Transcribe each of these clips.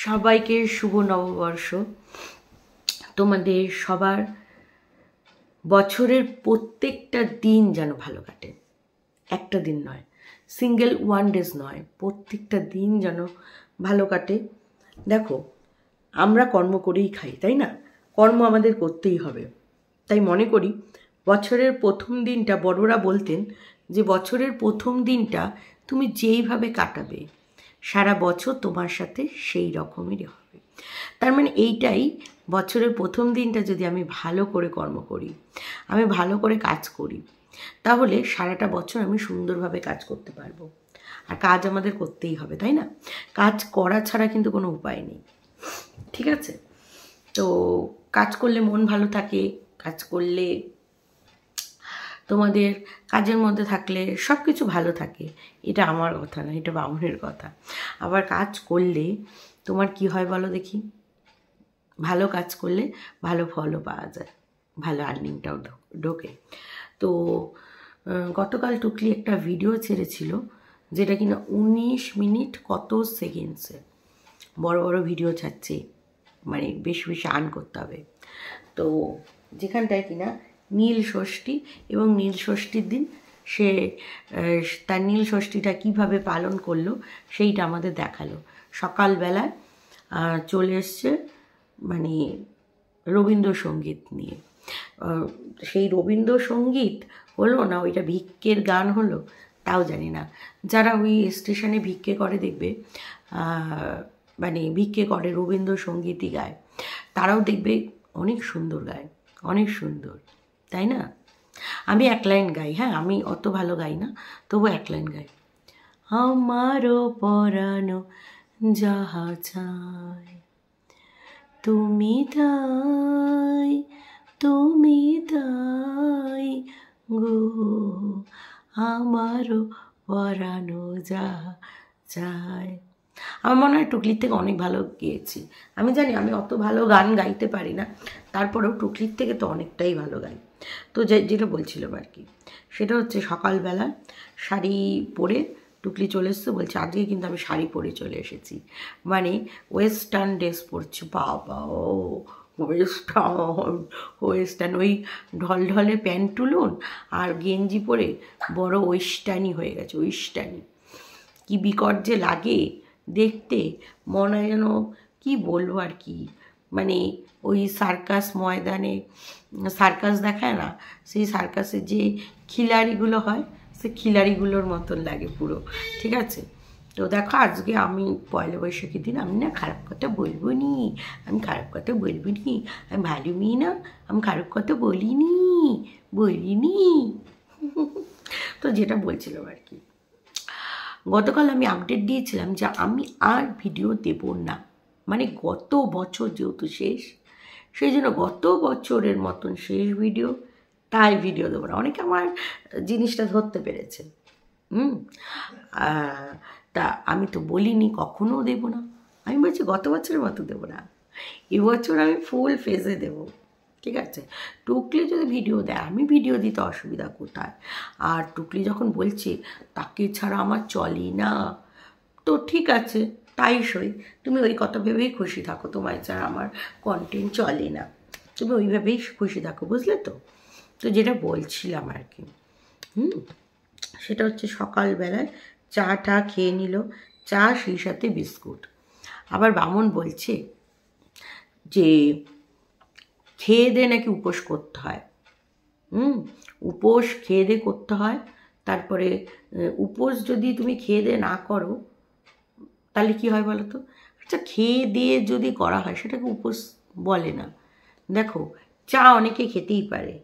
সবাইকে শুভ নববর্ষ। তোমাদের সবার বছরের প্রত্যেকটা দিন যেন ভালো কাটে, একটা দিন নয়, সিঙ্গেল ওয়ান ডেজ নয়, প্রত্যেকটা দিন যেন ভালো কাটে। দেখো, আমরা কর্ম করেই খাই, তাই না? কর্ম আমাদের করতেই হবে। তাই মনে করি বছরের প্রথম দিনটা, বড়রা বলতেন যে বছরের প্রথম দিনটা তুমি যেইভাবে কাটাবে সারা বছর তোমার সাথে সেই রকমেরই হবে। তার মানে এইটাই, বছরের প্রথম দিনটা যদি আমি ভালো করে কর্ম করি, আমি ভালো করে কাজ করি, তাহলে সারাটা বছর আমি সুন্দরভাবে কাজ করতে পারবো। আর কাজ আমাদের করতেই হবে, তাই না? কাজ করা ছাড়া কিন্তু কোনো উপায় নেই, ঠিক আছে? তো কাজ করলে মন ভালো থাকে, কাজ করলে তোমাদের কাজের মধ্যে থাকলে সব কিছু ভালো থাকে। এটা আমার কথা না, এটা বামুনের কথা। আবার কাজ করলে তোমার কি হয় বলো দেখি? ভালো কাজ করলে ভালো ফলও পাওয়া যায়, ভালো আর্নিংটাও ঢোকে। তো গতকাল টুকলি একটা ভিডিও ছেড়েছিল, যেটা কিনা 19 মিনিট কত সেকেন্ডসে। বড় বড় ভিডিও ছাড়ছে, মানে বেশি বেশি আর্ন করতে হবে। তো যেখানটায় কিনা নীল ষষ্ঠী, এবং নীল ষষ্ঠীর দিন সে তার নীল ষষ্ঠীটা কীভাবে পালন করলো সেইটা আমাদের দেখালো। সকালবেলায় চলে এসছে মানে রবীন্দ্রসঙ্গীত নিয়ে। সেই রবীন্দ্রসঙ্গীত হলো না ওইটা ভিক্ষের গান হলো, তাও জানি না। যারা ওই স্টেশনে ভিক্ষে করে দেখবে, মানে ভিক্ষে করে রবীন্দ্রসঙ্গীতই গায়, তারাও দেখবে অনেক সুন্দর গায়, অনেক সুন্দর, তাই না? আমি এক লাইন গাই, হ্যাঁ, আমি অত ভালো গাই না, তবু এক লাইন গাই। আমারও পরানো যাহা চায় তুমি তাই, তুমি তাই গো, আমারও পরানো যাহা চায়। আমার মনে হয় টুকলির থেকে অনেক ভালো গেয়েছি। আমি জানি আমি অত ভালো গান গাইতে পারি না, তারপরেও টুকলির থেকে তো অনেকটাই ভালো গাই। তো যেটা বলছিলাম আর কি, সেটা হচ্ছে সকালবেলা শাড়ি পরে টুকলি চলে এসছে, বলছে আজকে কিন্তু আমি শাড়ি পরে চলে এসেছি, মানে ওয়েস্টার্ন ড্রেস পরছি। বাবা, ও ওয়েস্টার্ন ওই ঢলঢলে প্যান্ট তুলুন আর গেঞ্জি পরে বড় ওয়েস্টার্নই হয়ে গেছে, ওয়েস্টার্নই। কি বিকট যে লাগে দেখতে, মনে হয় যেন কি বলবো আর কি, মানে ওই সার্কাস ময়দানে সার্কাস দেখায় না, সেই সার্কাসের যে খিলাড়িগুলো হয়, সে খিলাড়িগুলোর মতন লাগে পুরো, ঠিক আছে? তো দেখো, আজকে আমি পয়লা বৈশাখের দিন আমি না খারাপ কথা বলবো নি, আমি খারাপ কথা বলবো নি, আমি ভালো মেয়ে না, আমি খারাপ কথা বলিনি। তো যেটা বলছিলাম আর কি, গতকাল আমি আপডেট দিয়েছিলাম যে আমি আর ভিডিও দেব না, মানে গত বছর যেহেতু শেষ, সেই জন্য গত বছরের মতন শেষ ভিডিও, তাই ভিডিও দেবো না। অনেকে আমার জিনিসটা ধরতে পেরেছে। তা আমি তো বলিনি কখনও দেব না, আমি বলছি গত বছরের মতো দেবো না, এবছর আমি ফুল ফেজে দেবো, ঠিক আছে? টুকলি যদি ভিডিও দেয়, আমি ভিডিও দিতে অসুবিধা কোথায়? আর টুকলি যখন বলছে তাকে ছাড়া আমার চলে না, তো ঠিক আছে, তাই সই, তুমি ওই কথা ভেবেই খুশি থাকো, তোমার ছাড়া আমার কন্টেন্ট চলে না, তুমি ওইভাবেই খুশি থাকো, বুঝলে তো? তো যেটা বলছিলাম আর কি, সেটা হচ্ছে সকালবেলায় চাটা খেয়ে নিল, চা সেই সাথে বিস্কুট। আবার বামন বলছে যে খেয়ে দে নাকি উপোস করতে হয়। উপোস খেয়ে দে করতে হয়। তারপরে উপোস যদি তুমি খেয়ে দে না করো, তাহলে কি হয় বলো তো? আচ্ছা, খেয়ে দিয়ে যদি করা হয় সেটাকে উপোস বলে না। দেখো, চা অনেকে খেতেই পারে,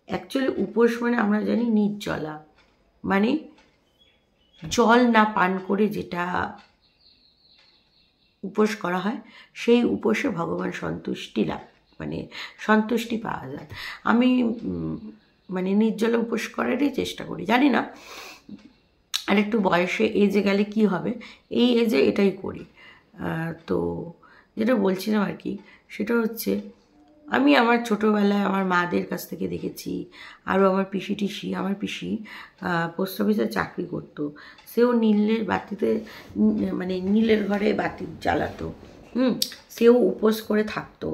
অ্যাকচুয়ালি উপোস মানে আমরা জানি নির্জলা, মানে জল না পান করে যেটা উপোস করা হয়, সেই উপোসে ভগবান সন্তুষ্টি লাভ, মানে সন্তুষ্টি পাওয়া যায়। আমি মানে নির্জলা উপোস করারই চেষ্টা করি, জানি না আর একটু বয়সে এজে গেলে কি হবে, এই এজে এটাই করি। তো যেটা বলছিলাম আর কি, সেটা হচ্ছে আমি আমার ছোটোবেলায় আমার মাদের কাছ থেকে দেখেছি, আরও আমার পিসি, আমার পিসি পোস্ট অফিসে চাকরি করতো, সেও নীলের বাতিতে, মানে নীলের ঘরে বাতি জ্বালাতো। সেও উপোস করে থাকতো,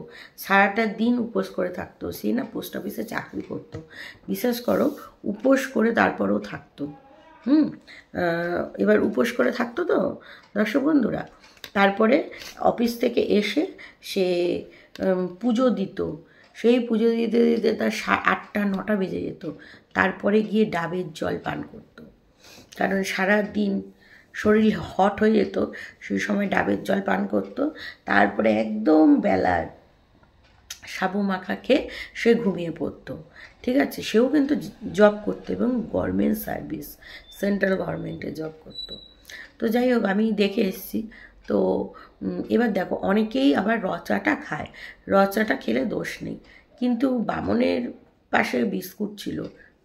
সারাটা দিন উপোস করে থাকতো। সে না পোস্ট অফিসে চাকরি করতো, বিশ্বাস করো, উপোস করে তারপরেও থাকতো। এবার উপোস করে থাকতো তো দর্শক বন্ধুরা, তারপরে অফিস থেকে এসে সে পুজো দিত। সেই পুজো দিতে দিতে তার 8টা 9টা বেজে যেত। তারপরে গিয়ে ডাবের জল পান করতো, কারণ সারা দিন শরীর হট হয়ে যেত, সেই সময় ডাবের জল পান করতো। তারপরে একদম বেলার সাবু মাখা খেয়ে সে ঘুমিয়ে পড়তো। ঠিক আছে, সেও কিন্তু জব করতো এবং গভর্নমেন্ট সার্ভিস, সেন্ট্রাল গভর্নমেন্টে জব করতো। তো যাই হোক, আমি দেখে এসেছি। তো এবার দেখো, অনেকেই আবার রচাটা খায়, রচাটা খেলে দোষ নেই, কিন্তু বামনের পাশে বিস্কুট ছিল,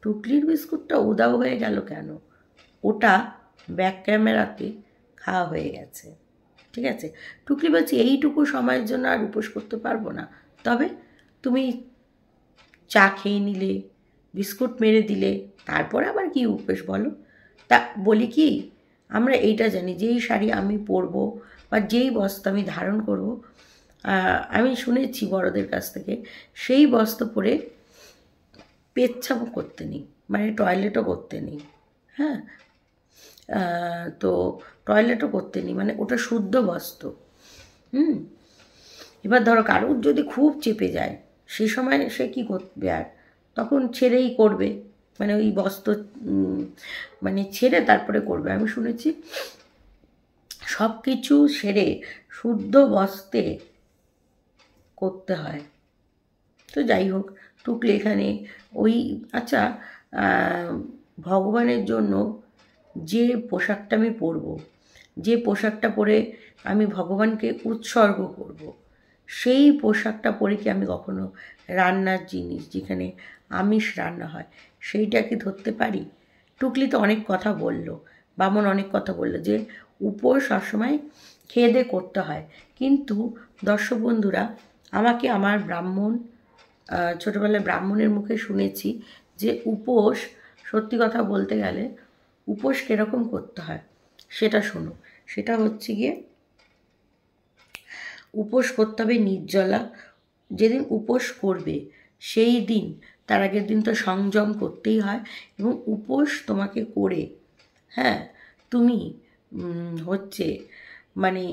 টুকলির বিস্কুটটা উধাও হয়ে গেল কেন? ওটা ব্যাক ক্যামেরাতে খাওয়া হয়ে গেছে। ঠিক আছে, টুকলি বলছি এইটুকু সময়ের জন্য আর উপোস করতে পারবো না, তবে তুমি চা খেয়ে নিলে, বিস্কুট মেরে দিলে, তারপরে আবার কি উপোস বলো? তা বলি কি, আমরা এইটা জানি, যেই শাড়ি আমি পরবো বা যেই বস্ত্র আমি ধারণ করব, আমি শুনেছি বড়দের কাছ থেকে, সেই বস্ত্র পরে পেচ্ছাপও করতে নেই, মানে টয়লেটও করতে নেই। হ্যাঁ, তো টয়লেটও করতে নেই, মানে ওটা শুদ্ধ বস্ত্র। এবার ধরো কারোর যদি খুব চেপে যায়, সে সময় সে কী করবে, আর তখন ছেড়েই করবে, মানে ওই বস্ত্র মানে ছেড়ে তারপরে করবে। আমি শুনেছি সব কিছু সেরে শুদ্ধ বস্ত্রে করতে হয়। তো যাই হোক, টুকলি এখানে ওই, আচ্ছা, ভগবানের জন্য যে পোশাকটা আমি পরবো, যে পোশাকটা পরে আমি ভগবানকে উৎসর্গ করব, সেই পোশাকটা পরে কি আমি কখনো রান্নার জিনিস, যেখানে আমিষ রান্না হয়, সেইটা কি ধরতে পারি? টুকলি তো অনেক কথা বললো, বামন অনেক কথা বললো যে উপোস সবসময় খেয়ে দিয়ে করতে হয়। কিন্তু দর্শক বন্ধুরা, আমাকে আমার ব্রাহ্মণ, ছোটোবেলায় ব্রাহ্মণের মুখে শুনেছি যে উপোস, সত্যি কথা বলতে গেলে উপোস কীরকম করতে হয় সেটা শোনো। সেটা হচ্ছে গিয়ে, উপোস করতে হবে নির্জলা। যেদিন উপোস করবে সেই দিন, তার আগের দিন তো সংযম করতেই হয়, এবং উপোস তোমাকে করে, হ্যাঁ, তুমি হচ্ছে মানে,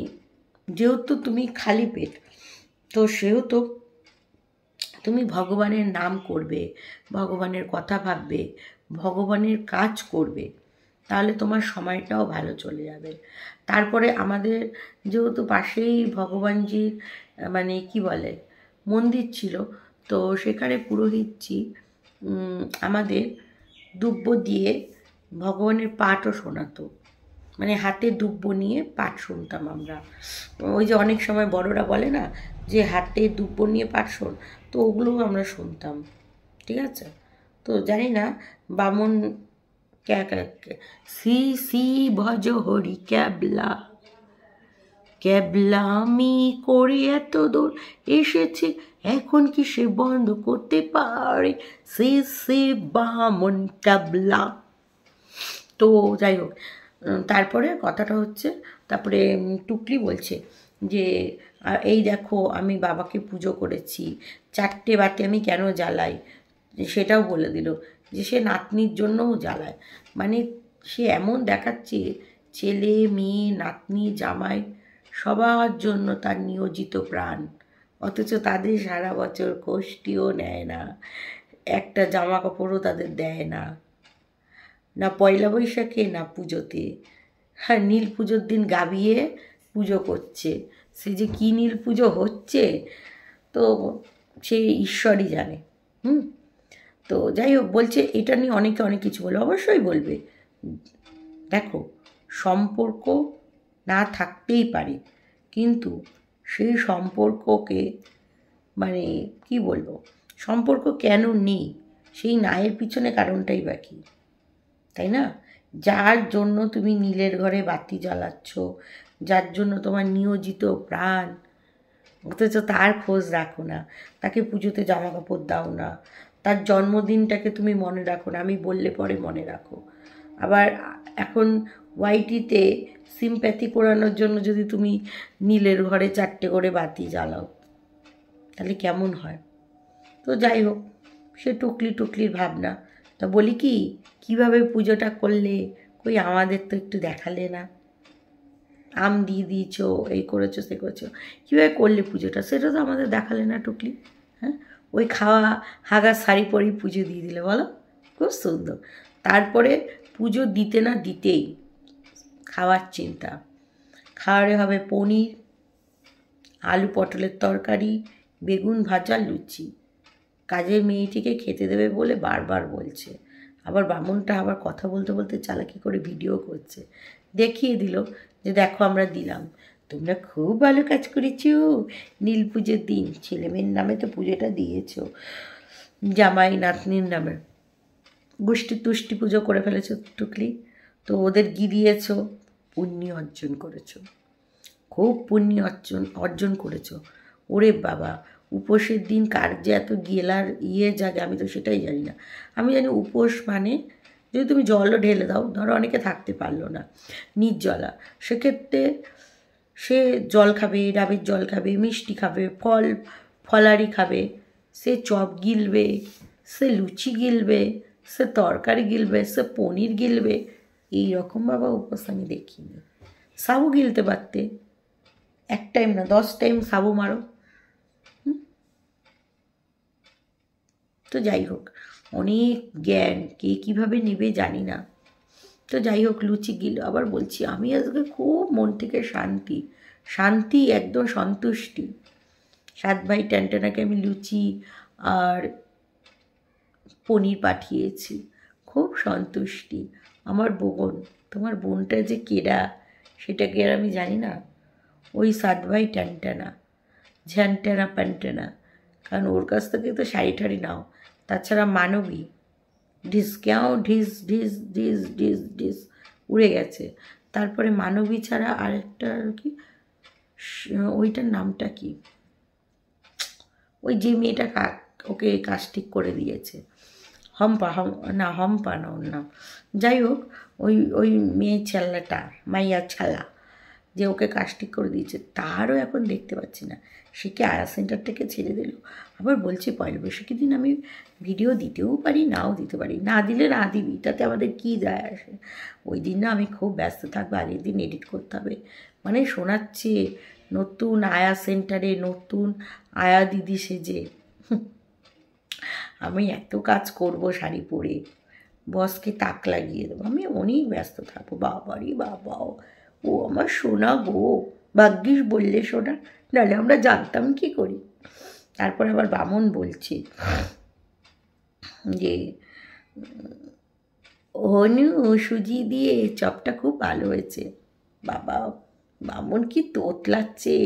যেহেতু তুমি খালি পেট, তো সেহেতু তুমি ভগবানের নাম করবে, ভগবানের কথা ভাববে, ভগবানের কাজ করবে, তাহলে তোমার সময়টাও ভালো চলে যাবে। তারপরে আমাদের যেহেতু পাশেই ভগবানজির মানে কি বলে মন্দির ছিল, তো সেখানে পুরোহিতজি আমাদের দুব্য দিয়ে ভগবানের পাঠও শোনাতো, মানে হাতে দুব্য নিয়ে পাঠ শুনতাম আমরা। ওই যে অনেক সময় বড়রা বলে না যে হাতে দুব্য নিয়ে পাঠ শোন, তো ওগুলোও আমরা শুনতাম। ঠিক আছে, তো জানি না বামন শ্রী শ্রী ভজ হরি ক্যাবলা, ক্যাবলা আমি করে এত দূর এসেছে, এখন কি সে বন্ধ করতে পারে? সে সে বামন ক্যাবলা। তো যাই হোক, তারপরে কথাটা হচ্ছে, তারপরে টুকলি বলছে যে এই দেখো আমি বাবাকে পুজো করেছি, 4টে বাতি আমি কেন জ্বালাই, সেটাও বলে দিল যে সে নাতনির জন্যও জ্বালায়। মানে সে এমন দেখাচ্ছে, ছেলে মেয়ে নাতনি জামাই সবার জন্য তার নিয়োজিত প্রাণ, অথচ তাদের সারা বছর কোষ্ঠীও নেয় না, একটা জামা কাপড়ও তাদের দেয় না, না পয়লা বৈশাখে না পুজোতে। হ্যাঁ, নীল পুজোর দিন গাবিয়ে পুজো করছে, সে যে কী নীল পুজো হচ্ছে তো সে ঈশ্বরই জানে। তো যাই হোক, বলছে এটা নিয়ে অনেকে অনেক কিছু বলে, অবশ্যই বলবে। দেখো, সম্পর্ক না থাকতেই পারে, কিন্তু সেই সম্পর্ককে মানে কি বলবো, সম্পর্ক কেন নেই, সেই নায়ের পিছনে কারণটাই বাকি, তাই না? যার জন্য তুমি নীলের ঘরে বাতি জ্বালাচ্ছ, যার জন্য তোমার নিয়োজিত প্রাণ, অথচ তার খোঁজ রাখো না, তাকে পুজোতে জামা কাপড় দাও না, তার জন্মদিনটাকে তুমি মনে রাখো না, আমি বললে পরে মনে রাখো। আবার এখন ওয়াইটিতে সিম্প্যাথি পোড়ানোর জন্য যদি তুমি নীলের ঘরে 4টে করে বাতি জ্বালাও তাহলে কেমন হয়? তো যাই হোক, সে টুকলির ভাবনা। তা বলি কি, কীভাবে পুজোটা করলে? কই আমাদের তো একটু দেখালে না। আম দিয়ে দিয়েছো, এই করেছো সে করেছো, কীভাবে করলে পুজোটা সেটা তো আমাদের দেখালে না টুকলি। হ্যাঁ, ওই খাওয়া হাগার শাড়ি পরেই পুজো দিয়ে দিলে, বলো? খুব সুন্দর। তারপরে পুজো দিতে না দিতেই খাওয়ার চিন্তা। খাওয়ারে হবে পনির, আলু পটলের তরকারি, বেগুন ভাজা, লুচি। কাজের মেয়েটিকে খেতে দেবে বলে বারবার বলছে। আবার বামুনটা আবার কথা বলতে বলতে চালাকি করে ভিডিও করছে, দেখিয়ে দিল যে দেখো আমরা দিলাম। তোমরা খুব ভালো কাজ করেছো নীল পুজোর দিন, ছেলেমেয়ের নামে তো পুজোটা দিয়েছো, জামাই নাতনির নামে গোষ্ঠী তুষ্টি পুজো করে ফেলেছো টুকলি। তো ওদের গিলিয়েছ, পুণ্য অর্জন করেছো, খুব পুণ্য অর্জন করেছো। ওরে বাবা, উপোসের দিন কার যে এত গেলার জাগে আমি তো সেটাই জানি না। আমি জানি উপোস মানে যদি তুমি জলও ঢেলে দাও, ধরো অনেকে থাকতে পারলো না নির্জলা, সেক্ষেত্রে সে জল খাবে, ডাবের জল খাবে, মিষ্টি খাবে, ফলারি খাবে, সে চপ গিলবে, সে লুচি গিলবে, সে তরকারি গিলবে, সে পনির গিলবে। এইরকম বাবা উপোস আমি দেখিনি। সাবু গিলতে পারতে, 1 টাইম না 10 টাইম সাবু মারো। তো যাই হোক, অনেক জ্ঞান, কে কীভাবে নেবে জানি না। তো যাই হোক, লুচি গিল। আবার বলছি আমি আজকে খুব মন থেকে শান্তি, একদম সন্তুষ্টি। 7 ভাই ট্যানটানাকে আমি লুচি আর পনির পাঠিয়েছি, খুব সন্তুষ্টি। আমার বোন, তোমার বোনটা যে কেডা সেটাকে আর আমি জানি না। ওই 7 ভাই ট্যানটানা, ঝ্যানটানা প্যান্টানা, কারণ ওর কাছ থেকে তো শাড়ি ঠাড়ি নাও। তাছাড়া মানবী ঢিসক্যাও ঢিস ঢিস ঢিস ঢিস ঢিস উড়ে গেছে। তারপরে মানবী ছাড়া আরেকটা কি, ওইটার নামটা কি, ওই যে মেয়েটা ওকে কাজ ঠিক করে দিয়েছে, হম্পা না ওর নাম। যাই হোক, ওই মেয়ে ছেলেটা, মাইয়া ছালা যে ওকে কাজ ঠিক করে দিয়েছে, তারও এখন দেখতে পাচ্ছি না। সে কি আয়া সেন্টারটাকে ছেড়ে দিল। আবার বলছি পয়লা বৈশাখীর দিন আমি ভিডিও দিতেও পারি, নাও দিতে পারি, না দিলে না দিবি, তাতে আমাদের কী যায় আসে। ওই দিন না আমি খুব ব্যস্ত থাকবো, আগের দিন এডিট করতে হবে। মানে শোনাচ্ছে নতুন আয়া সেন্টারে নতুন আয়া দিদি সেজে আমি এত কাজ করব শাড়ি পরে, বসকে তাক লাগিয়ে দেবো, আমি অনেক ব্যস্ত থাকবো। বাবারই বাবাও, ও আমার সোনা গো, ভাগ্যিস বললে সোনা, নাহলে আমরা জানতাম কি করি। তারপর আবার বামন বলছে যে অনু সুজি দিয়ে চপটা খুব ভালো হয়েছে। বাবা, বামন কি তোতলাচ্ছে,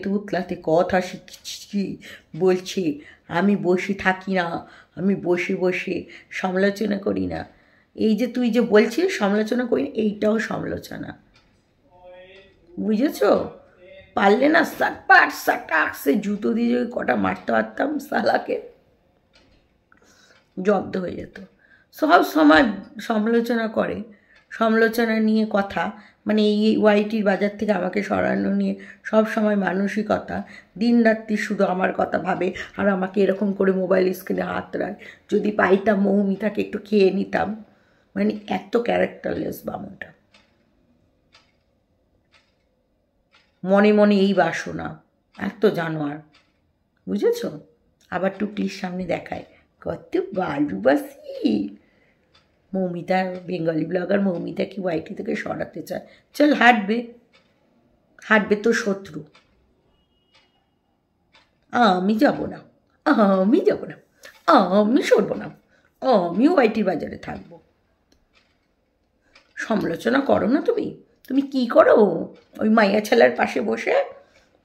তুতলাতে কথা শিখছি। বলছে আমি বসে থাকি না, আমি বসে বসে সমালোচনা করি না। এই যে তুই যে বলছিস সমালোচনা করি না, এইটাও সমালোচনা, বুঝেছ? পারলে না সাটাক সে জুতো দিয়ে যদি কটা মারতে পারতাম সালাকে, জব্দ হয়ে যেত। সব সময় সমালোচনা করে, সমালোচনা নিয়ে কথা, মানে এই ওয়াইটির বাজার থেকে আমাকে সরানো নিয়ে সব সময় মানসিকতা, দিন রাত্রি শুধু আমার কথা ভাবে আর আমাকে এরকম করে মোবাইল স্ক্রিনে হাত রায়। যদি পাইতাম মৌমিতাকে একটু খেয়ে নিতাম। মানে এত ক্যারেক্টারলেস বামনটা, মনে মনে এই বাসনা, এত জানোয়ার, বুঝেছ? আবার টুকলির সামনে দেখায় কত ভালোবাসি। মৌমিতার বেঙ্গলি ব্লগার মৌমিতা কি ওয়াইটি থেকে সরাতে চায়, চল হাঁটবে তো শত্রু। আমি যাব না, আমি সরব না, আমিও ওয়াইটির বাজারে থাকবো। সমালোচনা করো না তুমি কি করো ওই মাইয়া ছেলের পাশে বসে?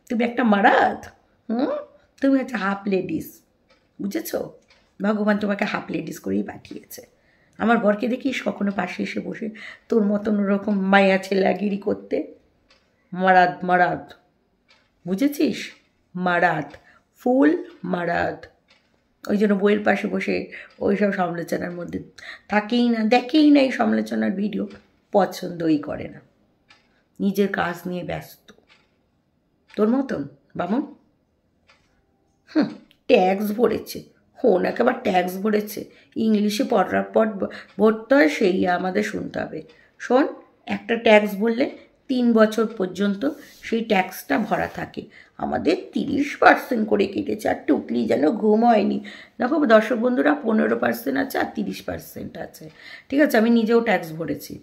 তুমি একটা মারাত, তুমি একটা হাফ লেডিস, বুঝেছ? ভগবান তোমাকে হাফ লেডিস করেই পাঠিয়েছে। আমার বরকে দেখিস কখনো পাশে এসে বসে তোর মতন ওরকম মায়া ছেলাগিরি করতে? মারাদ, বুঝেছিস? মারাদ, ফুল মারাদ। ওই জন্য বইয়ের পাশে বসে ওই সব সমালোচনার মধ্যে থাকেই না, দেখেই না এই সমালোচনার ভিডিও। পছন্দই করে না, নিজের কাজ নিয়ে ব্যস্ত। তোর মতন বামন। ট্যাক্স ভরেছে, ওনাকে আবার ট্যাক্স ভরেছে, ইংলিশে পট ভরতে হয়, সেই আমাদের শুনতে হবে। শোন, একটা ট্যাক্স বললে 3 বছর পর্যন্ত সেই ট্যাক্সটা ভরা থাকে। আমাদের 30% করে কেটেছে, আর টুকলি যেন ঘুম হয়নি। দেখো দর্শক বন্ধুরা, 15% আছে আর 30% আছে। ঠিক আছে, আমি নিজেও ট্যাক্স ভরেছি।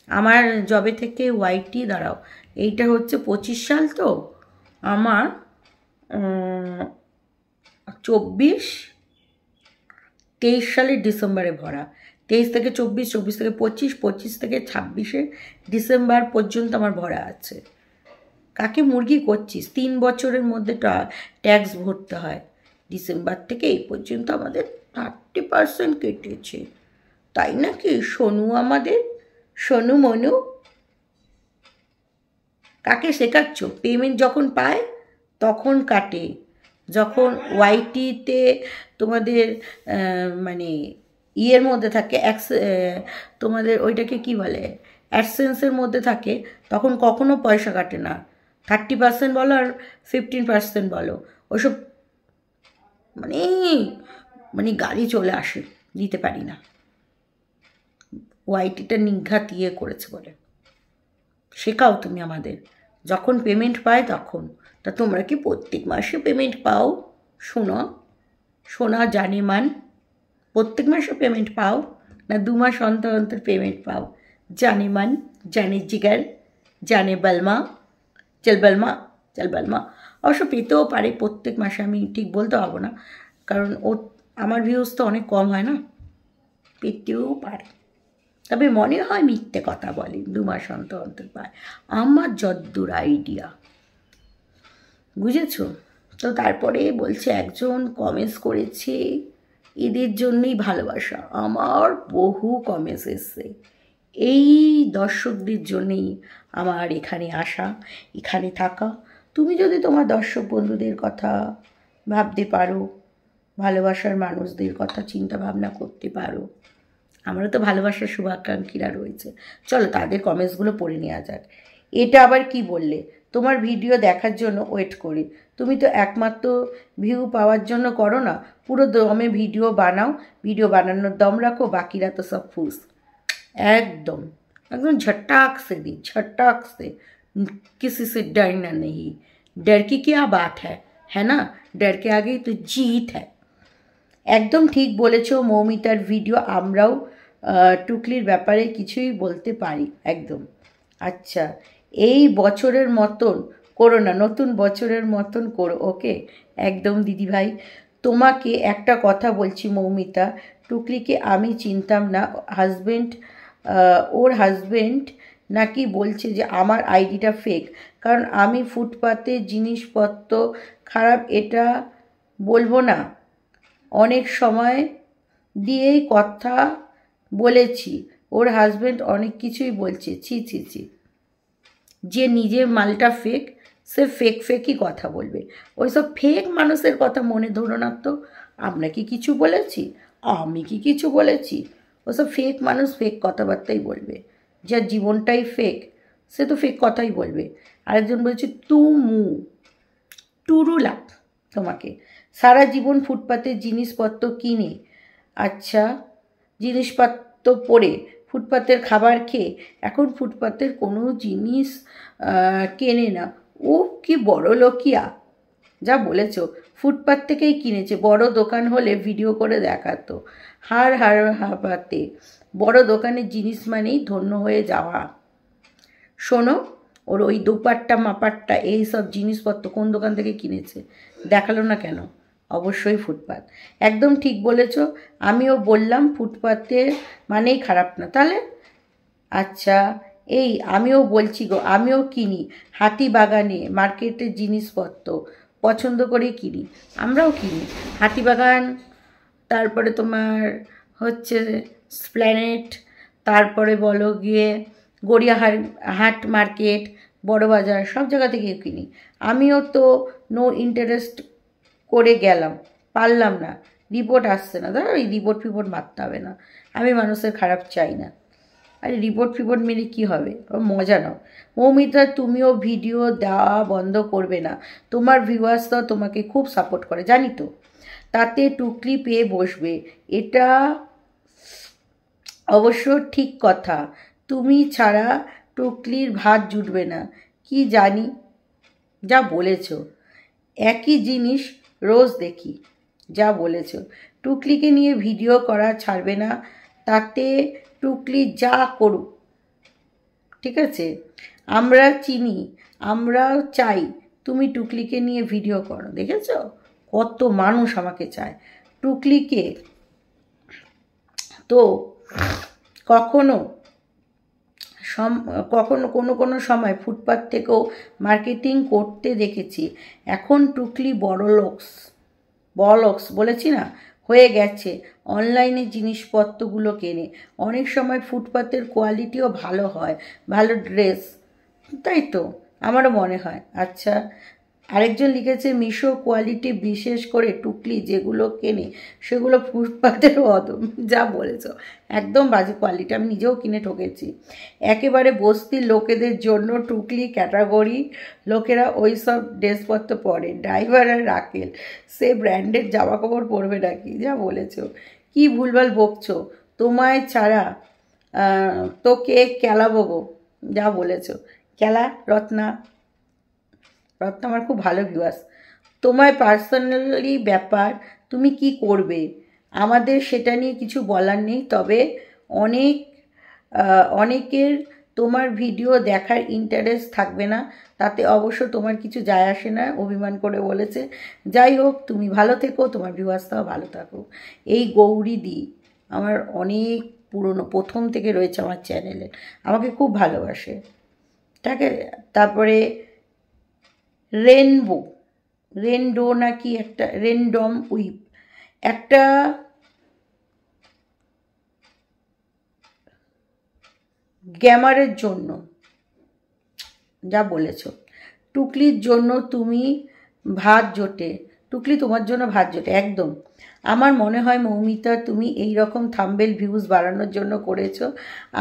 আমার জবে থেকে ওয়াইটি, দাঁড়াও, এইটা হচ্ছে 25 সাল, তো আমার 23 সালের ডিসেম্বরে ভরা। 23 থেকে 24, 24 থেকে 25, 25 থেকে 26 ডিসেম্বর পর্যন্ত আমার ভরা আছে। কাকে মুরগি করছিস? 3 বছরের মধ্যে ট্যাক্স ভরতে হয়। ডিসেম্বর থেকে এই পর্যন্ত আমাদের 30% কেটেছে, তাই নাকি সোনু? আমাদের সোনু মনু কাকে শেখাচ্ছ? পেমেন্ট যখন পায় তখন কাটে, যখন ওয়াইটিতে তোমাদের মানে ইয়ের মধ্যে থাকে, তোমাদের ওইটাকে কি বলে, অ্যাডসেন্সের মধ্যে থাকে, তখন কখনো পয়সা কাটে না। 30% বলো আর 15% বলো, ওসব মানে মানে গাড়ি চলে আসে, দিতে পারি না। ওয়াইটিটা নিঘাত ইয়ে করেছে বলে। শেখাও তুমি আমাদের, যখন পেমেন্ট পায় তখন। তা তোমরা কি প্রত্যেক মাসে পেমেন্ট পাও? শোনো সোনা জানেমান, প্রত্যেক মাসে পেমেন্ট পাও না 2 মাস অন্তর অন্তর পেমেন্ট পাও? জানেমান, জানে জিগার, জানে বলমা, চল বলমা, চল বলমা। অবশ্য পেতেও পারে প্রত্যেক মাসে, আমি ঠিক বলতে পারবো না, কারণ আমার ভিউজ তো অনেক কম হয় না, পেতেও পারে। তবে মনে হয় মিথ্যে কথা বলে, 2 মাস অন্তর অন্তর পায়, আমার যদ্দূর আইডিয়া, বুঝেছো? তো তারপরে বলছে, একজন কমেন্টস করেছে, এদের জন্যই ভালোবাসা। আমার বহু কমেন্টস এসছে, এই দর্শকদের জন্যেই আমার এখানে আসা, এখানে থাকা। তুমি যদি তোমার দর্শক বন্ধুদের কথা ভাবতে পারো, ভালোবাসার মানুষদের কথা চিন্তা ভাবনা করতে পারো, আমারও তো ভালোবাসার শুভাকাঙ্ক্ষীরা রয়েছে। চলো তাদের কমেন্টসগুলো পড়ে নেওয়া যাক। এটা আবার কি বললে? তোমার ভিডিও দেখার জন্য ওয়েট করি। তুমি তো একমাত্র ভিউ পাওয়ার জন্য করো না, পুরো দমে ভিডিও বানাও, ভিডিও বানানোর দম রাখো, বাকিরা তো সব ফুস। एकदम एकदम झटाक से दी, झटाक से, किसी से डरना नहीं। डर की क्या बात है ना? डर के आगे तो जीत है। একদম ঠিক বলেছো মৌমিতার ভিডিও, আমরাও টুকলির ব্যাপারে কিছুই বলতে পারি একদম। আচ্ছা, এই বছরের মতন করো না, নতুন বছরের মতন করো, ওকে? একদম দিদিভাই। তোমাকে একটা কথা বলছি মৌমিতা, টুকলিকে আমি চিনতাম না, ওর হাজবেন্ড নাকি বলছে যে আমার আইডিটা ফেক, কারণ আমি ফুটপাতে জিনিসপত্র খারাপ এটা বলবো না, অনেক সময় দিয়েই কথা বলেছি, ওর হাজবেন্ড অনেক কিছুই বলছে। ছি ছি ছি, যে নিজের মালটা ফেক সে ফেকই কথা বলবে। ওইসব ফেক মানুষের কথা মনে ধরো না তো। আমরা কি কিছু বলেছি? আমি কি কিছু বলেছি? ওসব ফেক মানুষ ফেক কথাবার্তাই বলবে, যার জীবনটাই ফেক সে তো ফেক কথাই বলবে। আরেকজন বলছে টুরুলা, তোমাকে সারা জীবন ফুটপাতের জিনিসপত্র কিনে, আচ্ছা জিনিসপত্র পরে, ফুটপাতের খাবার খেয়ে এখন ফুটপাতের কোনো জিনিস কেনে না। ও কি বড় লোকিয়া, যা বলেছ, ফুটপাত থেকেই কিনেছে। বড় দোকান হলে ভিডিও করে দেখাতো। হাপাতে বড় দোকানের জিনিস মানেই ধন্য হয়ে যাওয়া। শোনো, ওর ওই দোপাট্টা মাপাট্টা এই সব জিনিসপত্র কোন দোকান থেকে কিনেছে দেখালো না কেন? অবশ্যই ফুটপাত। একদম ঠিক বলেছ, আমিও বললাম ফুটপাতে মানেই খারাপ না, তাহলে? আচ্ছা, এই আমিও বলছি গো, আমিও কিনি হাতিবাগানে, মার্কেটের জিনিসপত্র পছন্দ করেই কিনি, আমরাও কিনি হাতিবাগান, তারপরে তোমার হচ্ছে স্প্ল্যানেট, তারপরে বলো গিয়ে গড়িয়াহাট মার্কেট, বড় বাজার, সব জায়গা থেকে কিনি। আমিও তো নো ইন্টারেস্ট করে গেলাম, পারলাম না, রিপোর্ট আসছে না, ধরো এই রিপোর্ট মারতে হবে না, আমি মানুষের খারাপ চাই না। আরে রিপোর্ট ফিপোর্ট মেরে কী হবে, মজা নাও। মৌমিতা তুমিও ভিডিও দেওয়া বন্ধ করবে না, তোমার ভিউয়ার্সরাও তোমাকে খুব সাপোর্ট করে জানি তো, তাতে টুকলি পেয়ে বসবে, এটা অবশ্য ঠিক কথা। তুমি ছাড়া টুকলির ভাত জুটবে না। কি জানি যা বলেছ, একই জিনিস রোজ দেখি। যা বলেছ, টুকলিকে নিয়ে ভিডিও করা ছাড়বে না, তাতে টুকলি যা করুক, ঠিক আছে? আমরা চিনি, আমরাও চাই তুমি টুকলিকে নিয়ে ভিডিও করো। দেখেছ কত মানুষ আমাকে চায়। টুকলিকে তো কখনো কোনো কোনো সময় ফুটপাত থেকেও মার্কেটিং করতে দেখেছি। এখন টুকলি বড়লোকস বলেছি না, হয়ে গেছে, অনলাইনে জিনিসপত্রগুলো কেনে। অনেক সময় ফুটপাতের কোয়ালিটিও ভালো হয়, ভালো ড্রেস, তাই তো আমারও মনে হয়। আচ্ছা, আরেকজন লিখেছে মিশো কোয়ালিটি, বিশেষ করে টুকলি যেগুলো কেনে সেগুলো ফুটপাতেরও অদম। যা বলেছ, একদম বাজে কোয়ালিটি, আমি নিজেও কিনে ঠকেছি। একেবারে বস্তির লোকেদের জন্য টুকলি ক্যাটাগরি লোকেরা ওই সব ড্রেসপত্র পরে। ড্রাইভার আর রাকেল সে ব্র্যান্ডের জামা কাপড় পরবে নাকি? যা বলেছ, কি ভুলভাল বকছো, তোমায় ছাড়া তোকে খেলাবো গো। যা বলেছ, খেলা রত্না আমার খুব ভালো ভিউয়ার্স। তোমার পার্সোনালি ব্যাপার, তুমি কি করবে আমাদের সেটা নিয়ে কিছু বলার নেই, তবে অনেকের তোমার ভিডিও দেখার ইন্টারেস্ট থাকবে না, তাতে অবশ্য তোমার কিছু যায় আসে না, অভিমান করে বলেছে। যাই হোক, তুমি ভালো থেকো, তোমার ভিউয়ার্সটাও ভালো থাকো। এই গৌরী দি আমার অনেক পুরনো, প্রথম থেকে রয়েছে আমার চ্যানেলে, আমাকে খুব ভালোবাসে। ঠিক আছে, তারপরে রেনডো নাকি একটা রেনডম উইপ, একটা গ্যামারের জন্য। যা বলেছ, টুকলির জন্য তুমি ভাত জোটে, টুকলি তোমার জন্য ভাত জোটে একদম। আমার মনে হয় মৌমিতা তুমি এই রকম থাম্বেল ভিউজ বাড়ানোর জন্য করেছো,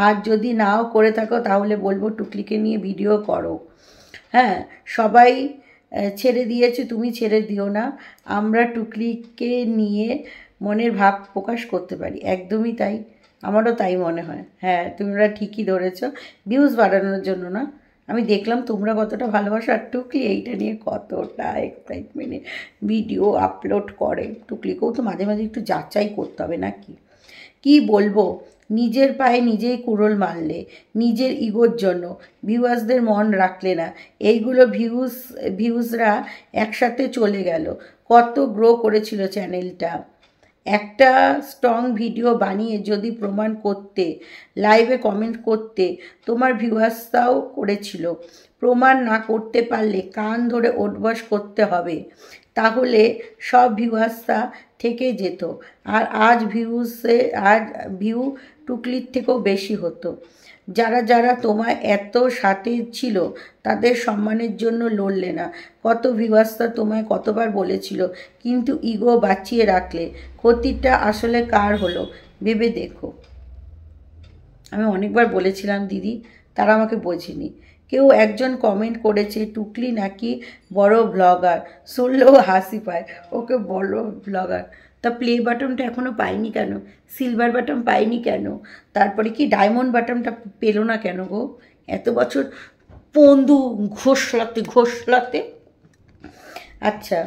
আর যদি নাও করে থাকো তাহলে বলবো টুকলিকে নিয়ে ভিডিও করো। হ্যাঁ, সবাই ছেড়ে দিয়েছে, তুমি ছেড়ে দিও না, আমরা টুকলিকে নিয়ে মনের ভাব প্রকাশ করতে পারি। একদমই তাই, আমারও তাই মনে হয়। হ্যাঁ, তোমরা ঠিকই ধরেছ, ভিউজ বাড়ানোর জন্য না। আমি দেখলাম তোমরা কতটা ভালোবাসো, আর টুকলি এইটা নিয়ে কতটা এক্সাইটমেন্টে ভিডিও আপলোড করে। টুকলিকেও তো মাঝে মাঝে একটু যাচাই করতে হবে নাকি? কি বলবো, নিজের পায়ে নিজেই কুড়োল মারলে, নিজের ইগোর জন্য ভিউয়ার্সদের মন রাখলে না। এইগুলো ভিউজরা একসাথে চলে গেল, কত গ্রো করেছিল চ্যানেলটা। একটা স্ট্রং ভিডিও বানিয়ে যদি প্রমাণ করতে, লাইভে কমেন্ট করতে, তোমার ভিউয়ার্সরাও করেছিল। প্রমাণ না করতে পারলে কান ধরে ওঠবস করতে হবে, তাহলে সব ভিউয়ার্সরা থেকে যেত, আর আজ ভিউ টুকলির থেকেও বেশি হতো। যারা যারা তোমার এত সাথে ছিল তাদের সম্মানের জন্য লড়লে না। কত ভিউয়ার্সরা তোমায় কতবার বলেছিল, কিন্তু ইগো বাঁচিয়ে রাখলে। ক্ষতিটা আসলে কার হলো ভেবে দেখো। আমি অনেকবার বলেছিলাম দিদি, তারা আমাকে বোঝেনি। কেউ একজন কমেন্ট করেছে টুকলি নাকি বড় ব্লগার, শুনলেও হাসি পায়, ওকে বড় ব্লগার। তা প্লে বাটনটা এখনও পাইনি কেন? সিলভার বাটন পাইনি কেন? তারপরে কি ডায়মন্ড বাটনটা পেলো না কেন গো? এত বছর বন্ধু ঘোষলাতে। আচ্ছা,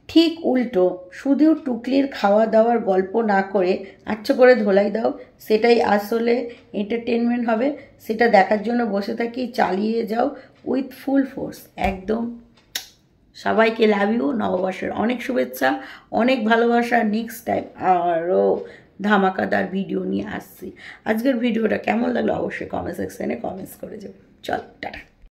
ঠিক উল্টো, শুধু টুকলির খাওয়া দাওয়ার গল্প না করে আচ্ছা করে ধোলাই দাও, সেটাই আসলে এন্টারটেনমেন্ট হবে। সেটা দেখার জন্য বসে থাকি, চালিয়ে যাও উইথ ফুল ফোর্স। একদম। সবাইকে লাভ ইউ, নববর্ষের অনেক শুভেচ্ছা, অনেক ভালোবাসা। নেক্সট টাইম আরও ধামাকাদার ভিডিও নিয়ে আসছি। আজকের ভিডিওটা কেমন লাগলো অবশ্যই কমেন্ট সেকশানে কমেন্টস করে যাও। চল টাটা।